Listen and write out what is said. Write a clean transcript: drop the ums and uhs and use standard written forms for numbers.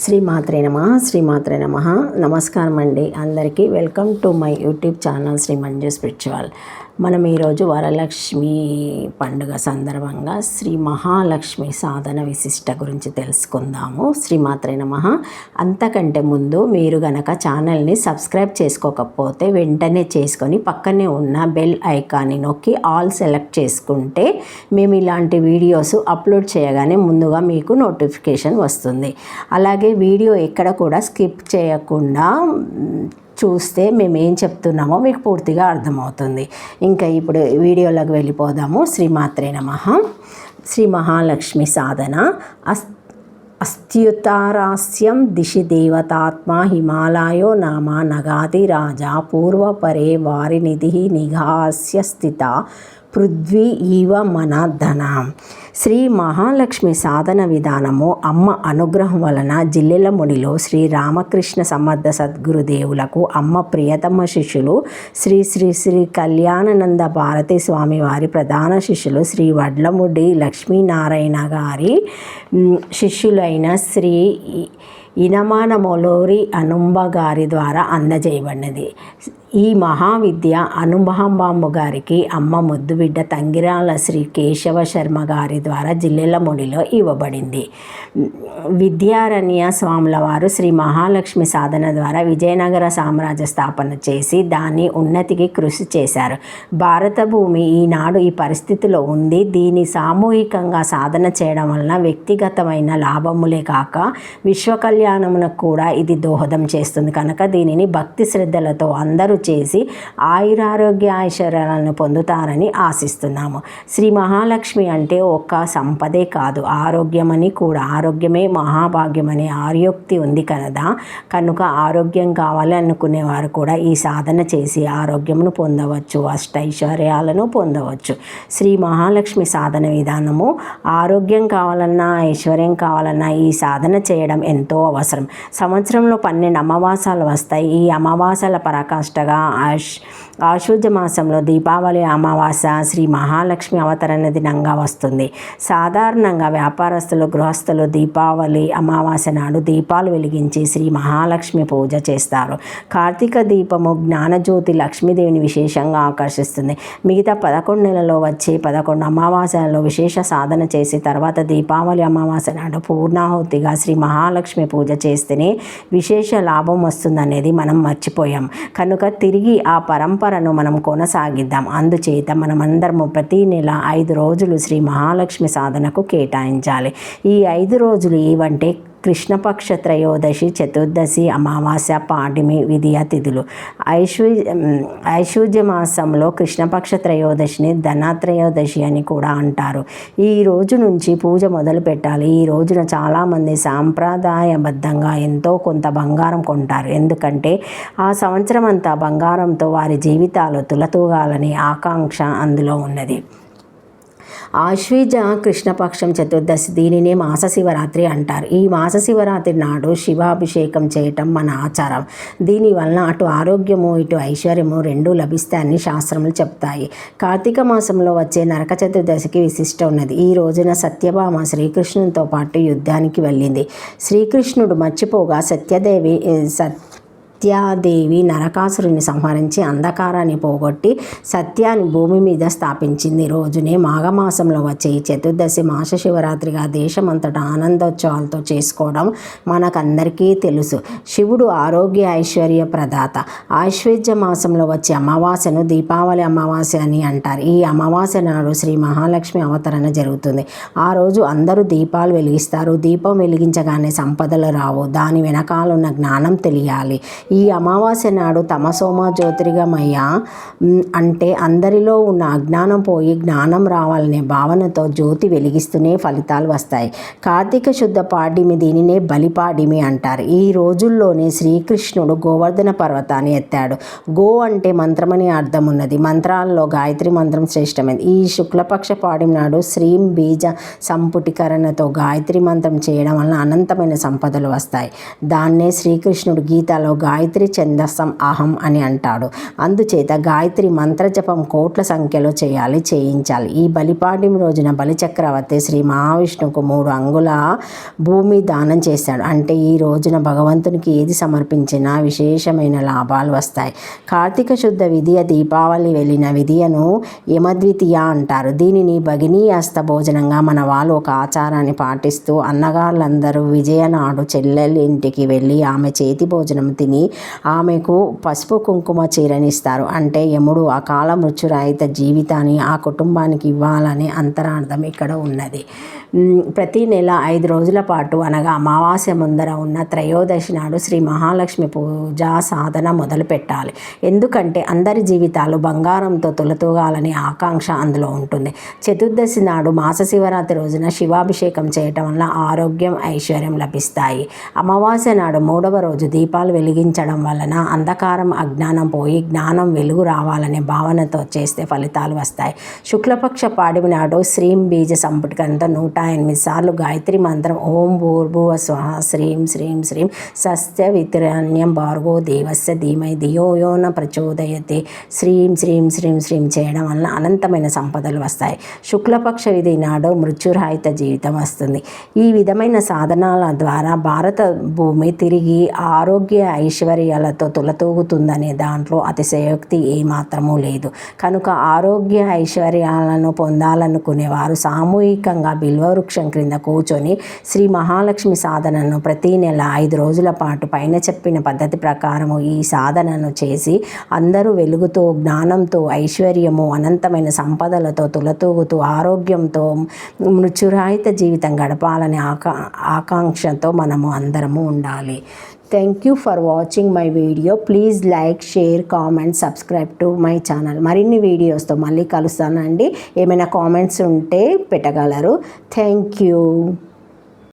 శ్రీమాత్రే నమః. శ్రీమాత్రే నమః. నమస్కారం అండి అందరికీ. Welcome to my YouTube channel Shri Manju spiritual. మనం ఈరోజు వరలక్ష్మి పండుగ సందర్భంగా శ్రీ మహాలక్ష్మి సాధన విశిష్ట గురించి తెలుసుకుందాము. శ్రీమాత్రే నమః. అంతకంటే ముందు మీరు గనక ఛానల్ని సబ్స్క్రైబ్ చేసుకోకపోతే వెంటనే చేసుకొని పక్కనే ఉన్న బెల్ ఐకాన్ని నొక్కి ఆల్ సెలెక్ట్ చేసుకుంటే మేము ఇలాంటి వీడియోస్ అప్లోడ్ చేయగానే ముందుగా మీకు నోటిఫికేషన్ వస్తుంది. అలాగే వీడియో ఎక్కడ కూడా స్కిప్ చేయకుండా చూస్తే మేము ఏం చెప్తున్నామో మీకు పూర్తిగా అర్థమవుతుంది. ఇంకా ఇప్పుడు వీడియోలోకి వెళ్ళిపోదాము. శ్రీమాత్రే నమః. శ్రీ మహాలక్ష్మి సాధన. అస్త్యుతారాస్యం దిశి దేవతాత్మ హిమాలయో నామ నగాది రాజా పూర్వపరే వారినిధి నిఘాస్య స్థిత పృథ్వీ ఈవ మన ధన. శ్రీ మహాలక్ష్మి సాధన విధానము అమ్మ అనుగ్రహం వలన జిల్లెలముడిలో శ్రీ రామకృష్ణ సమర్థ సద్గురుదేవులకు అమ్మ ప్రియతమ శిష్యులు శ్రీ శ్రీ శ్రీ కళ్యాణానంద భారతి స్వామి వారి ప్రధాన శిష్యులు శ్రీ వడ్లముడి లక్ష్మీనారాయణ గారి శిష్యులైన శ్రీ ఇనమాన మొలోరి అనుంబ గారి ద్వారా అందజేయబడినది. ఈ మహావిద్య అనుంబాంబ గారికి అమ్మ ముద్దుబిడ్డ తంగిరాల శ్రీ కేశవ శర్మ గారి ద్వారా జిల్లెలముడిలో ఇవ్వబడింది. విద్యారణ్య స్వాముల వారు శ్రీ మహాలక్ష్మి సాధన ద్వారా విజయనగర సామ్రాజ్య స్థాపన చేసి దాని ఉన్నతికి కృషి చేశారు. భారత భూమి ఈనాడు ఈ పరిస్థితిలో ఉంది. దీన్ని సామూహికంగా సాధన చేయడం వలన వ్యక్తిగతమైన లాభములే కాక విశ్వ కళ్యాణమునకు కూడా ఇది దోహదం చేస్తుంది. కనుక దీనిని భక్తి శ్రద్ధలతో అందరూ చేసి ఆయురారోగ్య ఐశ్వర్యాలను పొందుతారని ఆశిస్తున్నాము. శ్రీ మహాలక్ష్మి అంటే ఒక్క సంపదే కాదు, ఆరోగ్యమని కూడా. ఆరోగ్యమే మహాభాగ్యమనే ఆర్యోక్తి ఉంది కదా. కనుక ఆరోగ్యం కావాలి అనుకునేవారు కూడా ఈ సాధన చేసి ఆరోగ్యమును పొందవచ్చు, అష్టైశ్వర్యాలను పొందవచ్చు. శ్రీ మహాలక్ష్మి సాధన విధానము ఆరోగ్యం కావాలన్నా ఐశ్వర్యం కావాలన్నా ఈ సాధన చేయడం ఎంతో అవసరం. సంవత్సరంలో 12 అమావాస్యలు వస్తాయి. ఈ అమావాస్యల పరాకాష్ఠగా ఆశ్వజ మాసంలో దీపావళి అమావాస్య శ్రీ మహాలక్ష్మి అవతరణ దినంగా వస్తుంది. సాధారణంగా వ్యాపారస్తులు గృహస్థులు దీపావళి అమావాస్య నాడు దీపాలు వెలిగించి శ్రీ మహాలక్ష్మి పూజ చేస్తారు. కార్తీక దీపము జ్ఞానజ్యోతి లక్ష్మీదేవిని విశేషంగా ఆకర్షిస్తుంది. మిగతా 11 నెలలో వచ్చే 11 అమావాస్యలలో విశేష సాధన చేసి తర్వాత దీపావళి అమావాస్య నాడు పూర్ణాహుతిగా శ్రీ మహాలక్ష్మి పూజ చేస్తేనే విశేష లాభం వస్తుందనేది మనం మర్చిపోయాం. కనుక తిరిగి ఆ పరంపరను మనం కొనసాగిద్దాం. అందుచేత మనమందరము ప్రతి నెల 5 రోజులు శ్రీ మహాలక్ష్మి సాధనకు కేటాయించాలి. ఈ 5 రోజులు ఏవంటే కృష్ణపక్ష త్రయోదశి, చతుర్దశి, అమావాస్య, పాడ్యమి, విధియ తిథులు. ఐశ్వర్య మాసంలో కృష్ణపక్ష త్రయోదశిని ధనత్రయోదశి అని కూడా అంటారు. ఈ రోజు నుంచి పూజ మొదలు పెట్టాలి. ఈ రోజున చాలామంది సాంప్రదాయబద్ధంగా ఎంతో కొంత బంగారం కొంటారు. ఎందుకంటే ఆ సంవత్సరం అంతా బంగారంతో వారి జీవితాలు తులతూగాలని ఆకాంక్ష అందులో ఉన్నది. ఆశ్వీజ కృష్ణపక్షం చతుర్దశి, దీనినే మాస శివరాత్రి అంటారు. ఈ మాస శివరాత్రి నాడు శివాభిషేకం చేయటం మన ఆచారం. దీనివలన అటు ఆరోగ్యము ఇటు ఐశ్వర్యము రెండూ లభిస్తాయని శాస్త్రములు చెప్తాయి. కార్తీక మాసంలో వచ్చే నరక చతుర్దశికి విశిష్ట ఉన్నది. ఈ రోజున సత్యభామ శ్రీకృష్ణునితో పాటు యుద్ధానికి వెళ్ళింది. శ్రీకృష్ణుడు మర్చిపోగా సత్యాదేవి నరకాసురుని సంహరించి అంధకారాన్ని పోగొట్టి సత్యాన్ని భూమి మీద స్థాపించింది. రోజునే మాఘమాసంలో వచ్చే ఈ చతుర్దశి మాస శివరాత్రిగా దేశమంతటా ఆనందోత్సవాలతో చేసుకోవడం మనకందరికీ తెలుసు. శివుడు ఆరోగ్య ఐశ్వర్య ప్రదాత. ఆశ్వయుజ మాసంలో వచ్చే అమావాస్యను దీపావళి అమావాస్య అని అంటారు. ఈ అమావాస్య నాడు శ్రీ మహాలక్ష్మి అవతరణ జరుగుతుంది. ఆ రోజు అందరూ దీపాలు వెలిగిస్తారు. దీపం వెలిగించగానే సంపదలు రావు, దాని వెనకాలన్న జ్ఞానం తెలియాలి. ఈ అమావాస్య నాడు తమసోమ జ్యోతిర్గమయ అంటే అందరిలో ఉన్న అజ్ఞానం పోయి జ్ఞానం రావాలనే భావనతో జ్యోతి వెలిగిస్తూనే ఫలితాలు వస్తాయి. కార్తీక శుద్ధ పాడ్యమి, దీనినే బలిపాడ్యమి అంటారు. ఈ రోజుల్లోనే శ్రీకృష్ణుడు గోవర్ధన పర్వతాన్ని ఎత్తాడు. గో అంటే మంత్రమని అర్థం ఉన్నది. మంత్రాల్లో గాయత్రి మంత్రం శ్రేష్టమైనది. ఈ శుక్లపక్ష పాడ్యమి నాడు శ్రీం బీజ సంపుటీకరణతో గాయత్రి మంత్రం చేయడం వలన అనంతమైన సంపదలు వస్తాయి. దాన్నే శ్రీకృష్ణుడు గీతలో గాయత్రి ఛందస్సం అహం అని అంటాడు. అందుచేత గాయత్రి మంత్రజపం కోట్ల సంఖ్యలో చేయించాలి. ఈ బలిపాడ్యం రోజున బలిచక్రవర్తి శ్రీ మహావిష్ణువుకు 3 అంగుళ భూమి దానం చేశాడు. అంటే ఈ రోజున భగవంతునికి ఏది సమర్పించినా విశేషమైన లాభాలు వస్తాయి. కార్తీక శుద్ధ విధియ దీపావళి వెళ్ళిన విధియను యమద్వితీయ అంటారు. దీనిని భగినీ హస్త భోజనంగా మన వాళ్ళు ఒక ఆచారాన్ని పాటిస్తూ అన్నగారులందరూ విజయ నాడు చెల్లెలి ఇంటికి వెళ్ళి ఆమె చేతి భోజనం తిని ఆమెకు పసుపు కుంకుమ చీరనిస్తారు. అంటే యముడు అకాల మృత్యురహిత జీవితాన్ని ఆ కుటుంబానికి ఇవ్వాలనే అంతరార్థం ఇక్కడ ఉన్నది. ప్రతి నెల 5 రోజుల పాటు అనగా అమావాస్య ముందర ఉన్న త్రయోదశి నాడు శ్రీ మహాలక్ష్మి పూజా సాధన మొదలు పెట్టాలి. ఎందుకంటే అందరి జీవితాలు బంగారంతో తొలతూగాలనే ఆకాంక్ష అందులో ఉంటుంది. చతుర్దశి నాడు మాస శివరాత్రి రోజున శివాభిషేకం చేయటం వల్ల ఆరోగ్యం, ఐశ్వర్యం లభిస్తాయి. అమావాస్య నాడు 3వ రోజు దీపాలు వెలిగించడం వలన అంధకారం, అజ్ఞానం పోయి జ్ఞానం, వెలుగు రావాలనే భావనతో చేస్తే ఫలితాలు వస్తాయి. శుక్లపక్ష పాడ్యమి నాడు శ్రీం బీజ సంపుటికంతో 108 సార్లు గాయత్రి మంత్రం ఓం భూర్భువ స్వహ శ్రీం శ్రీం శ్రీం సస్య వితరణ్యం భార్గో దేవస్య ధీమై ధియో యో న ప్రచోదయతే శ్రీం శ్రీం శ్రీం శ్రీం చేయడం వలన అనంతమైన సంపదలు వస్తాయి. శుక్లపక్ష విధి నాడు మృత్యురహిత జీవితం వస్తుంది. ఈ విధమైన సాధనాల ద్వారా భారత భూమి తిరిగి ఆరోగ్య ఐశ్వర్యాలతో తులతూగుతుందనే దాంట్లో అతిశయోక్తి ఏమాత్రమూ లేదు. కనుక ఆరోగ్య ఐశ్వర్యాలను పొందాలనుకునేవారు సామూహికంగా బిల్వవృక్షం క్రింద కూర్చొని శ్రీ మహాలక్ష్మి సాధనను ప్రతి నెల 5 రోజుల పాటు పైన చెప్పిన పద్ధతి ప్రకారము ఈ సాధనను చేసి అందరూ వెలుగుతో, జ్ఞానంతో, ఐశ్వర్యము, అనంతమైన సంపదలతో తులతూగుతూ ఆరోగ్యంతో మృత్యురహిత జీవితం గడపాలనే ఆకాంక్షతో మనము అందరము ఉండాలి. Thank you for watching my video. Please like, share, comment, subscribe to my channel. మరిన్ని వీడియోస్తో మళ్ళీ కలుస్తానండి. ఏమైనా కామెంట్స్ ఉంటే పెట్టగలరు. Thank you.